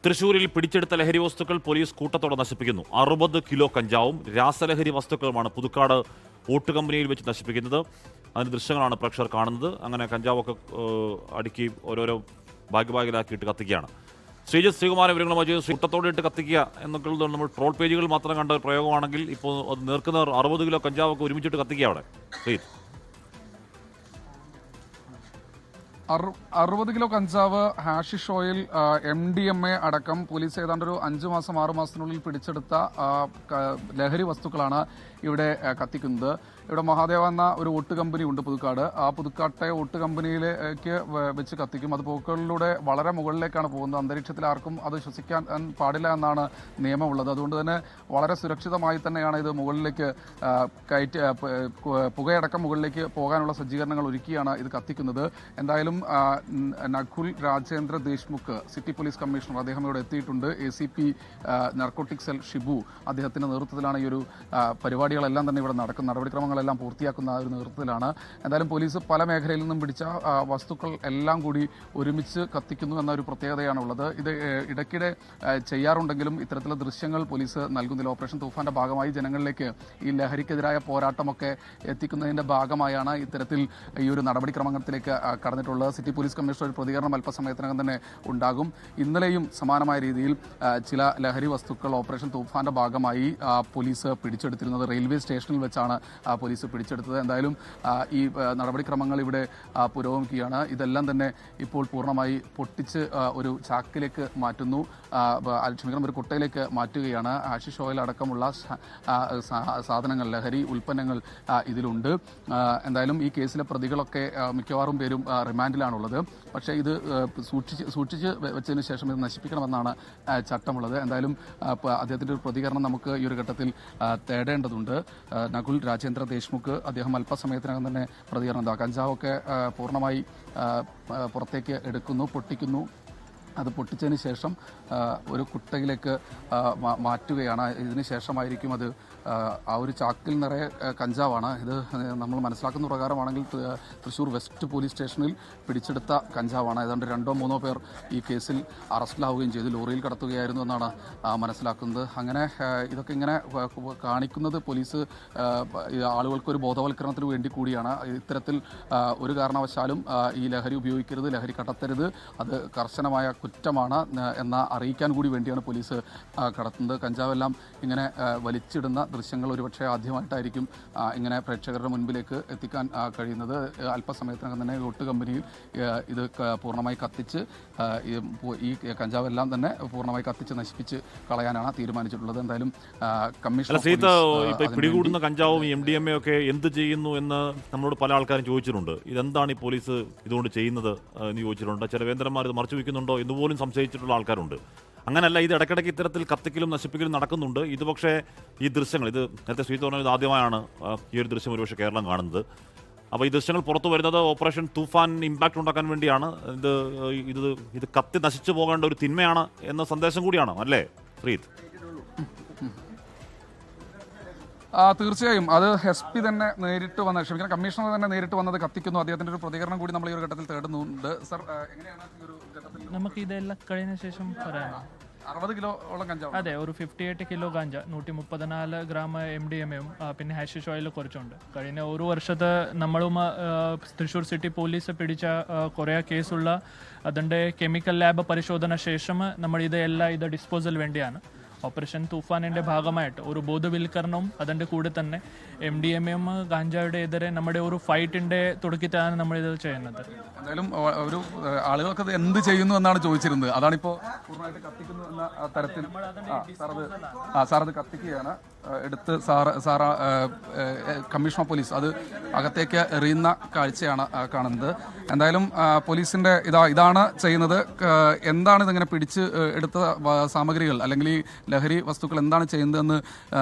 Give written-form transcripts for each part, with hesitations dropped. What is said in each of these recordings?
തൃശൂരിൽ പിടിച്ചെടുത്ത ലഹരി വസ്തുക്കൾ പോലീസ് കൂട്ടത്തോടെ നശിപ്പിക്കുന്നു. 60 കിലോ കഞ്ചാവും രാസലഹരി വസ്തുക്കളുമാണ് പുതുക്കാട് ഓട്ട് കമ്പനിയിൽ വെച്ച് നശിപ്പിക്കുന്നത്. അതിൻ്റെ ദൃശ്യങ്ങളാണ് പ്രേക്ഷകർ കാണുന്നത്. അങ്ങനെ കഞ്ചാവൊക്കെ അടുക്കി ഓരോരോ ഭാഗ്യഭാഗിലാക്കിയിട്ട് കത്തിക്കുകയാണ്. ശ്രീകുമാരൻ വിവരങ്ങളുമായി കൂട്ടത്തോടെ ഇട്ട് കത്തിക്കുക എന്നൊക്കെ നമ്മൾ ട്രോൾ പേജുകൾ മാത്രം കണ്ട പ്രയോഗമാണെങ്കിൽ ഇപ്പോൾ അത് നേർക്കുന്നവർ 60 കിലോ കഞ്ചാവൊക്കെ ഒരുമിച്ചിട്ട് കത്തിക്കുക അവിടെ. 60 കിലോ കഞ്ചാവ്, ഹാഷിഷ് ഓയിൽ, MDMA അടക്കം പോലീസ് ഏതാണ്ട് ഒരു 5 മാസം 6 മാസത്തിനുള്ളിൽ പിടിച്ചെടുത്ത ലഹരി വസ്തുക്കളാണ് ഇവിടെ കത്തിക്കുന്നത്. ഇവിടെ മഹാദേവ എന്ന ഒരു ഒട്ട് കമ്പനി ഉണ്ട് പുതുക്കാട്. ആ പുതുക്കാട്ടെ ഒട്ട് കമ്പനിയിലേക്ക് വെച്ച് കത്തിക്കും. അത് പൂക്കളിലൂടെ വളരെ മുകളിലേക്കാണ് പോകുന്നത്. അന്തരീക്ഷത്തിൽ ആർക്കും അത് ശ്വസിക്കാൻ പാടില്ല എന്നാണ് നിയമമുള്ളത്. അതുകൊണ്ട് തന്നെ വളരെ സുരക്ഷിതമായി തന്നെയാണ് ഇത് മുകളിലേക്ക് പുകയടക്കം മുകളിലേക്ക് പോകാനുള്ള സജ്ജീകരണങ്ങൾ ഒരുക്കിയാണ് ഇത് കത്തിക്കുന്നത്. എന്തായാലും Nakul Rajendra Deshmukh, city police commissioner, അദ്ദേഹം ഇവിടെ എത്തിയിട്ടുണ്ട്. ACP നർക്കോട്ടിക് സെൽ ഷിബു, അദ്ദേഹത്തിന്റെ നേതൃത്വത്തിലാണ് ഈ ഒരു പരിപാടികളെല്ലാം തന്നെ ഇവിടെ നടക്കുന്ന നടപടിക്രമങ്ങളെല്ലാം പൂർത്തിയാക്കുന്ന ഒരു നേതൃത്വത്തിലാണ്. എന്തായാലും പോലീസ് പല മേഖലയിൽ നിന്നും പിടിച്ച വസ്തുക്കൾ എല്ലാം കൂടി ഒരുമിച്ച് കത്തിക്കുന്നു എന്ന ഒരു പ്രത്യേകതയാണുള്ളത്. ഇത് ഇടയ്ക്കിടെ ചെയ്യാറുണ്ടെങ്കിലും ഇത്തരത്തിലുള്ള ദൃശ്യങ്ങൾ പോലീസ് നൽകുന്നില്ല. ഓപ്പറേഷൻ തൂഫാന്റെ ഭാഗമായി ജനങ്ങളിലേക്ക് ഈ ലഹരിക്കെതിരായ പോരാട്ടമൊക്കെ എത്തിക്കുന്നതിന്റെ ഭാഗമായാണ് ഇത്തരത്തിൽ ഈ ഒരു നടപടിക്രമത്തിലേക്ക് കടന്നിട്ടുള്ളത്. സിറ്റി പോലീസ് കമ്മീഷണർ ഒരു പ്രതികരണം അല്പസമയത്തിനകം തന്നെ ഉണ്ടാകും. ഇന്നലെയും സമാനമായ രീതിയിൽ ചില ലഹരി വസ്തുക്കൾ ഓപ്പറേഷൻ തൂഫാന്റെ ഭാഗമായി പോലീസ് പിടിച്ചെടുത്തിരുന്നത് റെയിൽവേ സ്റ്റേഷനിൽ വെച്ചാണ് പോലീസ് പിടിച്ചെടുത്തത്. എന്തായാലും ഈ നടപടിക്രമങ്ങൾ ഇവിടെ പുരോഗമിക്കുകയാണ്. ഇതെല്ലാം തന്നെ ഇപ്പോൾ പൂർണ്ണമായി പൊട്ടിച്ച് ഒരു ചാക്കിലേക്ക് മാറ്റുന്നു, ഒരു കുട്ടയിലേക്ക് മാറ്റുകയാണ്. ഹാഷിഷ് ഓയിൽ അടക്കമുള്ള സാധനങ്ങൾ, ലഹരി ഉൽപ്പന്നങ്ങൾ ഇതിലുണ്ട്. എന്തായാലും ഈ കേസിലെ പ്രതികളൊക്കെ മിക്കവാറും പേരും റിമാൻഡിലാണുള്ളത്. പക്ഷേ ഇത് സൂക്ഷിച്ച് വെച്ചതിന് ശേഷം ഇത് നശിപ്പിക്കണമെന്നാണ് ചട്ടമുള്ളത്. എന്തായാലും അദ്ദേഹത്തിൻ്റെ ഒരു പ്രതികരണം നമുക്ക് ഈ ഒരു ഘട്ടത്തിൽ തേടേണ്ടതുണ്ട്. നകുൽ രാജേന്ദ്ര ദേശ്മുഖ്, അദ്ദേഹം അല്പസമയത്തിനകം തന്നെ പ്രതികരണം കഞ്ചാവൊക്കെ പൂർണ്ണമായി പുറത്തേക്ക് എടുക്കുന്നു, പൊട്ടിക്കുന്നു. അത് പൊട്ടിച്ചതിന് ശേഷം ഒരു കുട്ടയിലേക്ക് മാറ്റുകയാണ്. ഇതിന് ശേഷമായിരിക്കും അത് ആ ഒരു ചാക്കിൽ നിറയെ കഞ്ചാവാണ്. ഇത് നമ്മൾ മനസ്സിലാക്കുന്ന പ്രകാരമാണെങ്കിൽ തൃശ്ശൂർ വെസ്റ്റ് പോലീസ് സ്റ്റേഷനിൽ പിടിച്ചെടുത്ത കഞ്ചാവാണ്. ഏതാണ്ട് 2-3 പേർ ഈ കേസിൽ അറസ്റ്റിലാവുകയും ചെയ്തു. ലോറിയിൽ കടത്തുകയായിരുന്നു എന്നാണ് മനസ്സിലാക്കുന്നത്. അങ്ങനെ ഇതൊക്കെ ഇങ്ങനെ കാണിക്കുന്നത് പോലീസ് ആളുകൾക്കൊരു ബോധവൽക്കരണത്തിന് വേണ്ടി കൂടിയാണ്. ഇത്തരത്തിൽ ഒരു കാരണവശാലും ഈ ലഹരി ഉപയോഗിക്കരുത്, ലഹരി കടത്തരുത്, അത് കർശനമായ കുറ്റമാണ് എന്ന അറിയിക്കാൻ കൂടി വേണ്ടിയാണ് പോലീസ് കടത്തുന്നത്. കഞ്ചാവെല്ലാം ഇങ്ങനെ വലിച്ചിടുന്ന ദൃശ്യങ്ങൾ ഒരുപക്ഷെ ആദ്യമായിട്ടായിരിക്കും ഇങ്ങനെ പ്രേക്ഷകരുടെ മുൻപിലേക്ക് എത്തിക്കാൻ കഴിയുന്നത്. അല്പസമയത്തിനകം തന്നെ ഒട്ട് കമ്പനിയിൽ ഇത് പൂർണ്ണമായി കത്തിച്ച് ഈ കഞ്ചാവെല്ലാം തന്നെ പൂർണ്ണമായി കത്തിച്ച് നശിപ്പിച്ച് കളയാനാണ് തീരുമാനിച്ചിട്ടുള്ളത്. എന്തായാലും കമ്മീഷൻ പിടികൂടുന്ന കഞ്ചാവും MDMA ഒക്കെ എന്ത് ചെയ്യുന്നു എന്ന് നമ്മളോട് പല ആൾക്കാരും ചോദിച്ചിട്ടുണ്ട്. ഇതെന്താണ് ഈ പോലീസ് ഇതുകൊണ്ട് ചെയ്യുന്നത് എന്ന് ചോദിച്ചിട്ടുണ്ട്. ചില വേന്ദ്രന്മാർ ഇത് മറച്ചു വയ്ക്കുന്നുണ്ടോ എന്ന് പോലും സംശയിച്ചിട്ടുള്ള ആൾക്കാരുണ്ട്. അങ്ങനെയല്ല, ഇത് ഇടയ്ക്കിടയ്ക്ക് ഇത്തരത്തിൽ കത്തിക്കലും നശിപ്പിക്കലും നടക്കുന്നുണ്ട്. ഇത് പക്ഷേ ഈ ദൃശ്യങ്ങൾ, ഇത് നേരത്തെ ശ്രീ പറഞ്ഞത്, ഇത് ആദ്യമായാണ് ഈ ഒരു ദൃശ്യം ഒരുപക്ഷെ കേരളം കാണുന്നത്. അപ്പോൾ ഈ ദൃശ്യങ്ങൾ പുറത്തു വരുന്നത് ഓപ്പറേഷൻ തൂഫാൻ ഇമ്പാക്റ്റ് ഉണ്ടാക്കാൻ വേണ്ടിയാണ്. ഇത് കത്തി നശിച്ചു പോകേണ്ട ഒരു തിന്മയാണ് എന്ന സന്ദേശം കൂടിയാണ്, അല്ലേ ശ്രീത്? തീർച്ചയായും അത് SP തന്നെ നേരിട്ട് വന്ന കമ്മീഷണർ തന്നെ നേരിട്ട് വന്നത് കത്തിക്കുന്നു. അദ്ദേഹത്തിന്റെ ഒരു പ്രതികരണം കൂടി നമ്മൾ ഈ ഒരു ഘട്ടത്തിൽ തേടുന്നുണ്ട്. സർ, എങ്ങനെയാണ് ഈ ഒരു ഘട്ടത്തിൽ നമുക്ക് ഇതെല്ലാം കഴിഞ്ഞ ശേഷം പറയാം? 60 കിലോളം കഞ്ചാവ്, അതെ, ഒരു 58 കിലോ ഗാഞ്ച, 134 ഗ്രാം MDMA പിന്നെ ഹാഷിഷ് ഓയിൽ കുറച്ചുണ്ട്. കഴിഞ്ഞ ഒരു വർഷത്തെ നമ്മളും തൃശ്ശൂർ സിറ്റി പോലീസ് പിടിച്ച കുറേ കേസുള്ള അതിൻ്റെ കെമിക്കൽ ലാബ് പരിശോധന ശേഷം നമ്മൾ ഇത് ഡിസ്പോസൽ വേണ്ടിയാണ് ഓപ്പറേഷൻ തൂഫാനിൻ്റെ ഭാഗമായിട്ട് ഒരു ബോധവൽക്കരണവും അതിൻ്റെ കൂടെ തന്നെ MDMA ഗാഞ്ചയുടെ എതിരെ നമ്മുടെ ഒരു ഫൈറ്റിൻ്റെ തുടക്കത്തിലാണ് നമ്മളിത് ചെയ്യുന്നത്. എന്തായാലും ഒരു ആളുകൾക്ക് അത് എന്ത് ചെയ്യുന്നു എന്നാണ് ചോദിച്ചിരുന്നത്. അതാണിപ്പോൾ പൂർണ്ണമായിട്ട് കത്തിക്കുന്നു എന്ന തരത്തിൽ സാർ അത് കത്തിക്കുകയാണ്. എടുത്ത് കമ്മീഷണർ പോലീസ് അത് അകത്തേക്ക് എറിയുന്ന കാഴ്ചയാണ് കാണുന്നത്. എന്തായാലും പോലീസിൻ്റെ ഇതാണ് ചെയ്യുന്നത്. എന്താണ് ഇതിങ്ങനെ പിടിച്ച് എടുത്ത സാമഗ്രികൾ അല്ലെങ്കിൽ ഈ ലഹരി വസ്തുക്കൾ എന്താണ് ചെയ്യുന്നതെന്ന്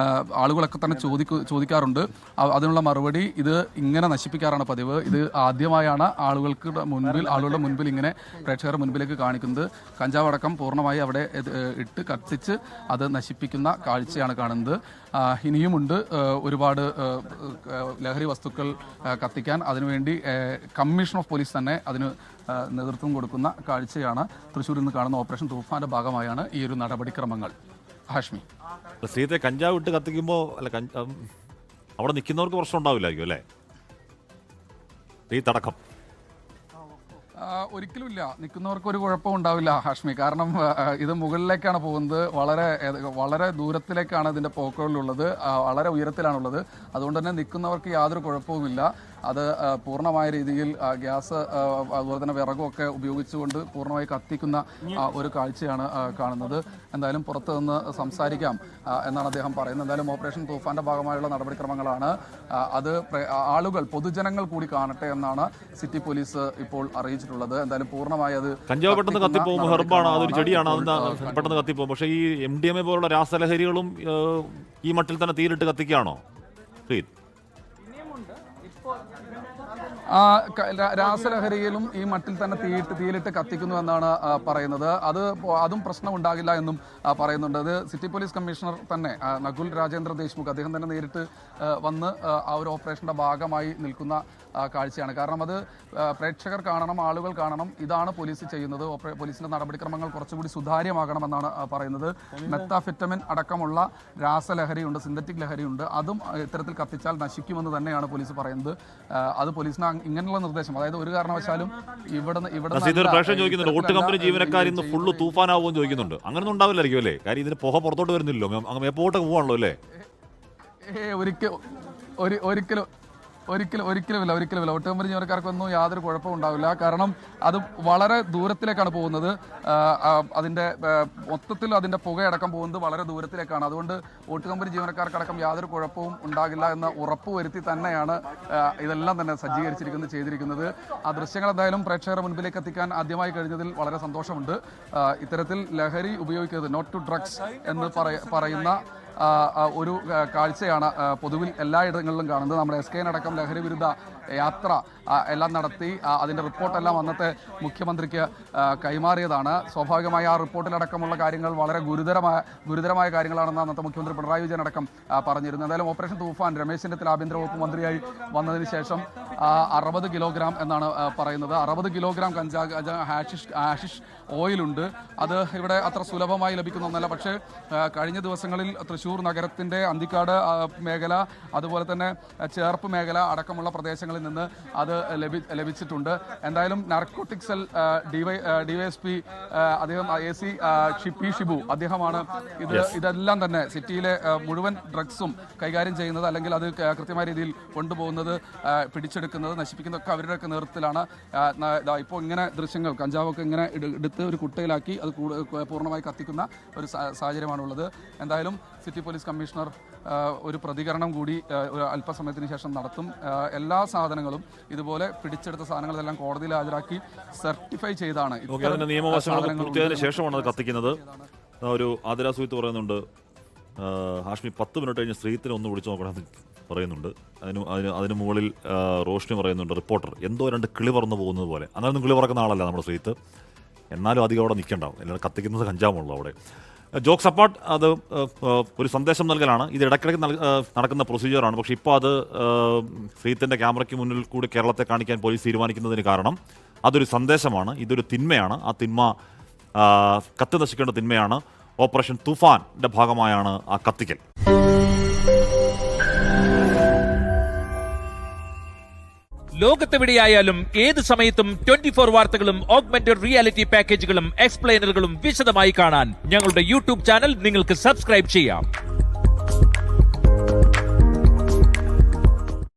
ആളുകളൊക്കെ തന്നെ ചോദിക്കാറുണ്ട്. അതിനുള്ള മറുപടി ഇത് ഇങ്ങനെ നശിപ്പിക്കാറാണ് പതിവ്. ഇത് ആദ്യമായാണ് ആളുകളുടെ മുൻപിൽ ഇങ്ങനെ പ്രേക്ഷകരുടെ മുൻപിലേക്ക് കാണിക്കുന്നത്. കഞ്ചാവ് അടക്കം പൂർണ്ണമായി അവിടെ ഇട്ട് കത്തിച്ച് അത് നശിപ്പിക്കുന്ന കാഴ്ചയാണ് കാണുന്നത്. ഇനിയുമുണ്ട് ഒരുപാട് ലഹരി വസ്തുക്കൾ കത്തിക്കാൻ. അതിനുവേണ്ടി കമ്മീഷൻ ഓഫ് പോലീസ് തന്നെ അതിന് നേതൃത്വം കൊടുക്കുന്ന കാഴ്ചയാണ് തൃശ്ശൂരിൽ നിന്ന് കാണുന്ന ഓപ്പറേഷൻ തൂഫാന്റെ ഭാഗമായാണ് ഈ ഒരു നടപടിക്രമങ്ങൾ. ഹാഷ്മി, സീത്തെ കഞ്ചാവ് ഇട്ട് കത്തിക്കുമ്പോൾ അവിടെ നിൽക്കുന്നവർക്ക് പ്രശ്നം ഉണ്ടാവില്ലായിരിക്കും അല്ലേ? സീത്തടക്കം ഒരിക്കലുമില്ല, നിൽക്കുന്നവർക്ക് ഒരു കുഴപ്പവും ഉണ്ടാവില്ല ഹാഷ്മി. കാരണം ഇത് മുകളിലേക്കാണ് പോകുന്നത്, വളരെ ദൂരത്തിലേക്കാണ് ഇതിൻ്റെ പോക്കുകളുള്ളത്, വളരെ ഉയരത്തിലാണുള്ളത്. അതുകൊണ്ട് തന്നെ നിൽക്കുന്നവർക്ക് യാതൊരു കുഴപ്പവുമില്ല. അത് പൂർണ്ണമായ രീതിയിൽ ഗ്യാസ് അതുപോലെ തന്നെ വിറകുമൊക്കെ ഉപയോഗിച്ചുകൊണ്ട് പൂർണ്ണമായി കത്തിക്കുന്ന ഒരു കാഴ്ചയാണ് കാണുന്നത്. എന്തായാലും പുറത്തു നിന്ന് സംസാരിക്കാം എന്നാണ് അദ്ദേഹം പറയുന്നത്. എന്തായാലും ഓപ്പറേഷൻ തൂഫാന്റെ ഭാഗമായുള്ള നടപടിക്രമങ്ങളാണ്. അത് ആളുകൾ, പൊതുജനങ്ങൾ കൂടി കാണട്ടെ എന്നാണ് സിറ്റി പോലീസ് ഇപ്പോൾ അറിയിച്ചിട്ടുള്ളത്. എന്തായാലും പൂർണ്ണമായി അത് കഞ്ചാവ് പെട്ടെന്ന് കത്തിപ്പോകുമ്പോൾ ഹെർബാണ്, അതൊരു ചെടിയാണ്, അതെന്താ പെട്ടെന്ന് കത്തിപ്പോകും. പക്ഷേ ഈ MDMA പോലുള്ള രാസലഹരികളും ഈ മട്ടിൽ തന്നെ തീയിലിട്ട് കത്തിക്കുകയാണോ? രാസലഹരിയിലും ഈ മട്ടിൽ തന്നെ തീയിലിട്ട് കത്തിക്കുന്നു എന്നാണ് പറയുന്നത്. അതും പ്രശ്നം ഉണ്ടാകില്ല എന്നും പറയുന്നുണ്ട്. അത് സിറ്റി പോലീസ് കമ്മീഷണർ തന്നെ നകുൽ രാജേന്ദ്ര ദേശ്മുഖ് അദ്ദേഹം തന്നെ നേരിട്ട് വന്ന് ആ ഒരു ഓപ്പറേഷന്റെ ഭാഗമായി നിൽക്കുന്ന കാഴ്ചയാണ്. കാരണം അത് പ്രേക്ഷകർ കാണണം, ആളുകൾ കാണണം, ഇതാണ് പോലീസ് ചെയ്യുന്നത്. പോലീസിന്റെ നടപടിക്രമങ്ങൾ കുറച്ചുകൂടി സുതാര്യമാകണമെന്നാണ് പറയുന്നത്. മെത്താഫെറ്റമിൻ അടക്കമുള്ള രാസലഹരിയുണ്ട്, സിന്തറ്റിക് ലഹരിയുണ്ട്. അതും ഇത്തരത്തിൽ കത്തിച്ചാൽ നശിക്കുമെന്ന് തന്നെയാണ് പോലീസ് പറയുന്നത്. അത് പോലീസിന് ഇങ്ങനെയുള്ള നിർദ്ദേശം, അതായത് ഒരു കാരണവശാലും ഇവിടെ ചോദിക്കുന്നുണ്ട്, ഓട്ട് കമ്പനി ജീവനക്കാർ ഇന്ന് ഫുള്ള് തൂഫാനാവുമെന്ന് ചോദിക്കുന്നുണ്ട്. അങ്ങനൊന്നും ഉണ്ടാവില്ലായിരിക്കും അല്ലേ? കാര്യം ഇതിന് പുക പുറത്തോട്ട് വരുന്നില്ലല്ലോ, അങ്ങ് എപ്പോഴൊക്കെ പോവാണല്ലോ അല്ലേ? ഒരിക്കലുമില്ല. ഓട്ട് കമ്പനി ജീവനക്കാർക്കൊന്നും യാതൊരു കുഴപ്പവും ഉണ്ടാവില്ല. കാരണം അത് വളരെ ദൂരത്തിലേക്കാണ് പോകുന്നത്. അതിൻ്റെ മൊത്തത്തിൽ അതിൻ്റെ പുകയടക്കം പോകുന്നത് വളരെ ദൂരത്തിലേക്കാണ്. അതുകൊണ്ട് ഓട്ട് കമ്പനി ജീവനക്കാർക്കടക്കം യാതൊരു കുഴപ്പവും ഉണ്ടാകില്ല എന്ന് ഉറപ്പുവരുത്തി തന്നെയാണ് ഇതെല്ലാം തന്നെ ചെയ്തിരിക്കുന്നത്. ആ ദൃശ്യങ്ങൾ എന്തായാലും പ്രേക്ഷകരുടെ മുൻപിലേക്ക് എത്തിക്കാൻ ആദ്യമായി കഴിഞ്ഞതിൽ വളരെ സന്തോഷമുണ്ട്. ഇത്തരത്തിൽ ലഹരി ഉപയോഗിക്കരുത്, നോട്ട് ടു ഡ്രഗ്സ് എന്ന് പറയുന്ന ഒരു കാഴ്ചയാണ് പൊതുവിൽ എല്ലായിടങ്ങളിലും കാണുന്നത്. നമ്മുടെ SKN അടക്കം ലഹരി വിരുദ്ധ യാത്ര എല്ലാം നടത്തി അതിൻ്റെ റിപ്പോർട്ടെല്ലാം അന്നത്തെ മുഖ്യമന്ത്രിക്ക് കൈമാറിയതാണ്. സ്വാഭാവികമായി ആ റിപ്പോർട്ടിലടക്കമുള്ള കാര്യങ്ങൾ വളരെ ഗുരുതരമായ കാര്യങ്ങളാണെന്ന് അന്നത്തെ മുഖ്യമന്ത്രി പിണറായി വിജയൻ അടക്കം പറഞ്ഞിരുന്നു. എന്തായാലും ഓപ്പറേഷൻ തൂഫാൻ രമേശ് ചെന്നിത്തല ആഭ്യന്തര വകുപ്പ് മന്ത്രിയായി വന്നതിന് ശേഷം 60 കിലോഗ്രാം എന്നാണ് പറയുന്നത്. 60 കിലോഗ്രാം ഹാഷിഷ് ഓയിലുണ്ട്. അത് ഇവിടെ അത്ര സുലഭമായി ലഭിക്കുന്ന ഒന്നല്ല. പക്ഷേ കഴിഞ്ഞ ദിവസങ്ങളിൽ തൃശ്ശൂർ നഗരത്തിൻ്റെ അന്തിക്കാട് മേഖല, അതുപോലെ തന്നെ ചേർപ്പ് മേഖല അടക്കമുള്ള പ്രദേശങ്ങളിൽ നിന്ന് അത് ലഭിച്ചിട്ടുണ്ട്. എന്തായാലും നാർക്കോട്ടിക് സെൽ DYSP അദ്ദേഹം AC പി ഷിബു അദ്ദേഹമാണ് ഇതെല്ലാം തന്നെ സിറ്റിയിലെ മുഴുവൻ ഡ്രഗ്സും കൈകാര്യം ചെയ്യുന്നത്, അല്ലെങ്കിൽ അത് കൃത്യമായ രീതിയിൽ കൊണ്ടുപോകുന്നത്, പിടിച്ചെടുക്കുന്നത്, നശിപ്പിക്കുന്നതൊക്കെ അവരുടെയൊക്കെ നേതൃത്വത്തിലാണ്. ഇപ്പോൾ ഇങ്ങനെ ദൃശ്യങ്ങൾ കഞ്ചാവൊക്കെ ഇങ്ങനെ എടുത്ത് ഒരു കുട്ടയിലാക്കി അത് പൂർണ്ണമായി കത്തിക്കുന്ന ഒരു സാഹചര്യമാണുള്ളത്. എന്തായാലും സിറ്റി പോലീസ് കമ്മീഷണർ ഒരു പ്രതികരണം കൂടി അല്പസമയത്തിന് ശേഷം നടത്തും. എല്ലാ സാധനങ്ങളും ഇതുപോലെ പിടിച്ചെടുത്ത സാധനങ്ങളെല്ലാം കോടതിയിൽ ഹാജരാക്കി സർട്ടിഫൈ ചെയ്താണ് നിയമവശങ്ങൾ പൂർത്തിയായതിനു ശേഷമാണ് അത് കത്തിക്കുന്നത്. ഒരു ആതിര സുഹൃത്ത് പറയുന്നുണ്ട്, ഹാഷ്മി 10 മിനിറ്റ് കഴിഞ്ഞ് സ്ത്രീത്തിനെ ഒന്ന് വിളിച്ചു നോക്കണം പറയുന്നുണ്ട്. അതിന് മുകളിൽ റോഷ്നി പറയുന്നുണ്ട്, റിപ്പോർട്ടർ എന്തോ 2 കിളി പറന്ന് പോകുന്നത് പോലെ. അങ്ങനെയൊന്നും കിളി പറക്കുന്ന ആളല്ല നമ്മുടെ സ്ത്രീത്ത്. എന്നാലും അധികം അവിടെ നിൽക്കണ്ടാവും, എല്ലാവരും കത്തിക്കുന്നത് കഞ്ചാവുള്ളൂ അവിടെ. ജോക്സ് അപ്പാർട്ട്, അത് ഒരു സന്ദേശം നൽകലാണ്. ഇത് ഇടയ്ക്കിടയ്ക്ക് നടക്കുന്ന പ്രൊസീജിയറാണ്. പക്ഷേ ഇപ്പോൾ അത് ശ്രീത്തിൻ്റെ ക്യാമറയ്ക്ക് മുന്നിൽ കൂടി കേരളത്തെ കാണിക്കാൻ പോലീസ് തീരുമാനിക്കുന്നതിന് കാരണം അതൊരു സന്ദേശമാണ്, ഇതൊരു തിന്മയാണ്. ആ തിന്മ കത്തി നശിക്കേണ്ട തിന്മയാണ്. ഓപ്പറേഷൻ തൂഫാൻ്റെ ഭാഗമായാണ് ആ കത്തിക്കൽ. ലോകത്തെവിടെയായാലും ഏത് സമയത്തും 24 വാർത്തകളും ഓഗ്മെന്റഡ് റിയാലിറ്റി പാക്കേജുകളും എക്സ്പ്ലെയിനറുകളും വിശദമായി കാണാൻ ഞങ്ങളുടെ YouTube ചാനൽ നിങ്ങൾക്ക് സബ്സ്ക്രൈബ് ചെയ്യാം.